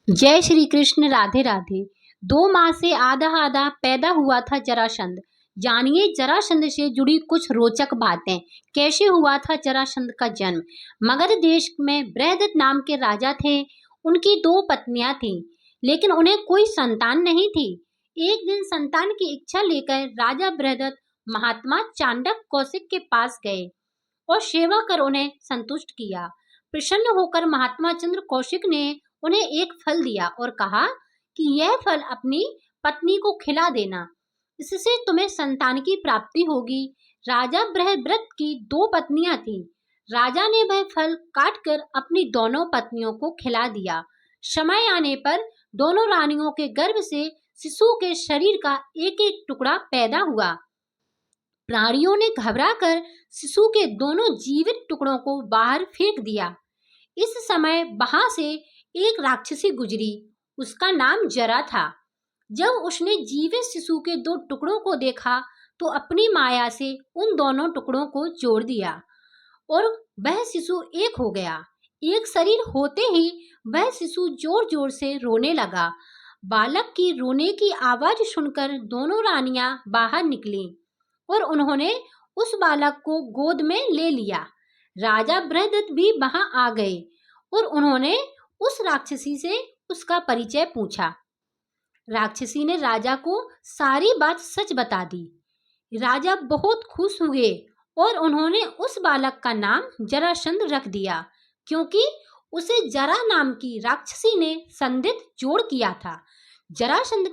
जय श्री कृष्ण। राधे राधे। 2 माह से आधा आधा पैदा हुआ था जरासंध। जानिए जरासंध से जुड़ी कुछ रोचक बातें। कैसे हुआ था जरासंध का जन्म। मगध देश में बृहदत्त नाम के राजा थे। उनकी 2 पत्नियां थीं, लेकिन उन्हें कोई संतान नहीं थी। एक दिन संतान की इच्छा लेकर राजा बृहदत्त महात्मा चांडक कौशिक के पास गए और सेवा कर उन्हें संतुष्ट किया। प्रसन्न होकर महात्मा चंद्र कौशिक ने उन्हें एक फल दिया और कहा कि यह फल अपनी पत्नी को खिला देना, इससे तुम्हें संतान की प्राप्ति होगी। राजा बृहद्रथ की 2 पत्नियां थीं। राजा ने वह फल काटकर अपनी दोनों पत्नियों को खिला दिया। समय आने पर दोनों रानियों के गर्भ से शिशु के शरीर का एक एक टुकड़ा पैदा हुआ। प्राणियों ने घबराकर शिशु के दोनों जीवित टुकड़ों को बाहर फेंक दिया। इस समय वहां से एक राक्षसी गुजरी। उसका नाम जरा था। जब उसने जीवित शिशु के 2 टुकड़ों को देखा तो अपनी माया से उन दोनों टुकड़ों को जोड़ दिया और वह शिशु एक हो गया। एक शरीर होते ही वह शिशु जोर जोर से रोने लगा। बालक की रोने की आवाज सुनकर दोनों रानियां बाहर निकलीं और उन्होंने उस बालक को गोद में ले लिया। राजा बृहदत्त भी वहां आ गए और उन्होंने उस राक्षसी से उसका परिचय पूछा। राक्षसी ने राजा को सारी बात सच बता दी। राजा बहुत खुश हुए और उन्होंने उस बालक का नाम जरासंध रख दिया, क्योंकि उसे जरा नाम की राक्षसी ने संधित जोड़ किया था। जरासंध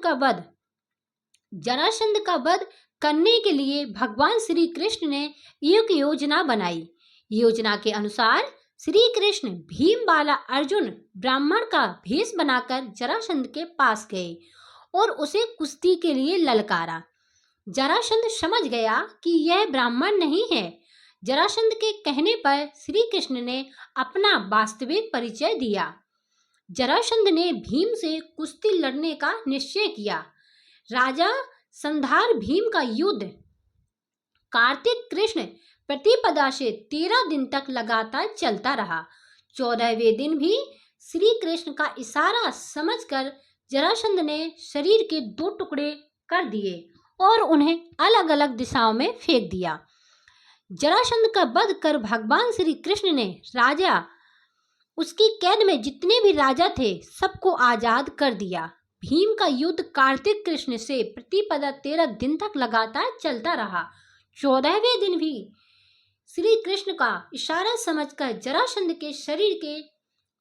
का वध करने के लिए भगवान श्री कृष्ण ने एक योजना बनाई। योजना के अनुसार श्री कृष्ण भीम बाला अर्जुन ब्राह्मण का भेष बनाकर जरासंध के पास गए और उसे कुश्ती के लिए ललकारा। जरासंध समझ गया कि यह ब्राह्मण नहीं है। जरासंध के कहने पर श्री कृष्ण ने अपना वास्तविक परिचय दिया। जरासंध ने भीम से कुश्ती लड़ने का निश्चय किया। राजा संधार भीम का युद्ध कार्तिक कृष्ण प्रतिपदा से 13 दिन तक लगातार चलता रहा। 14वें दिन भी श्री कृष्ण का इशारा समझकर जरासंध ने शरीर के 2 टुकड़े कर दिए और उन्हें अलग अलग दिशाओं में फेंक दिया। जरासंध का वध कर भगवान श्री कृष्ण ने राजा उसकी कैद में जितने भी राजा थे सबको आजाद कर दिया। भीम का युद्ध कार्तिक कृष्ण से प्रतिपदा 13 दिन तक लगातार चलता रहा। 14वें दिन भी श्री कृष्ण का इशारा समझकर जरासंध के शरीर के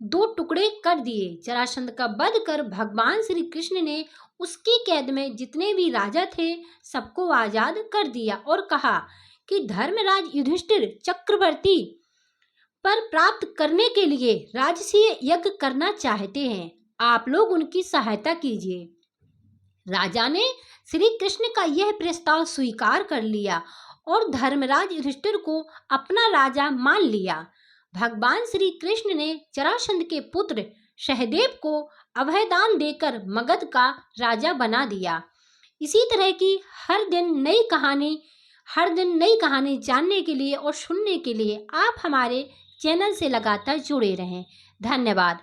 2 टुकड़े कर दिए। जरासंध का वध कर भगवान श्री कृष्ण ने उसकी कैद में जितने भी राजा थे सबको आजाद कर दिया और कहा कि धर्मराज युधिष्ठिर चक्रवर्ती पर प्राप्त करने के लिए राजसीय यज्ञ करना चाहते हैं, आप लोग उनकी सहायता कीजिए। राजा ने श्री कृष्ण का यह प्रस्ताव स्वीकार कर लिया और धर्मराज युधिष्ठिर को अपना राजा मान लिया। भगवान श्री कृष्ण ने जरासंध के पुत्र सहदेव को अभयदान देकर मगध का राजा बना दिया। इसी तरह की हर दिन नई कहानी जानने के लिए और सुनने के लिए आप हमारे चैनल से लगातार जुड़े रहें। धन्यवाद।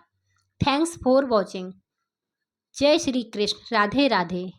Thanks for watching. जय श्री कृष्ण। राधे राधे।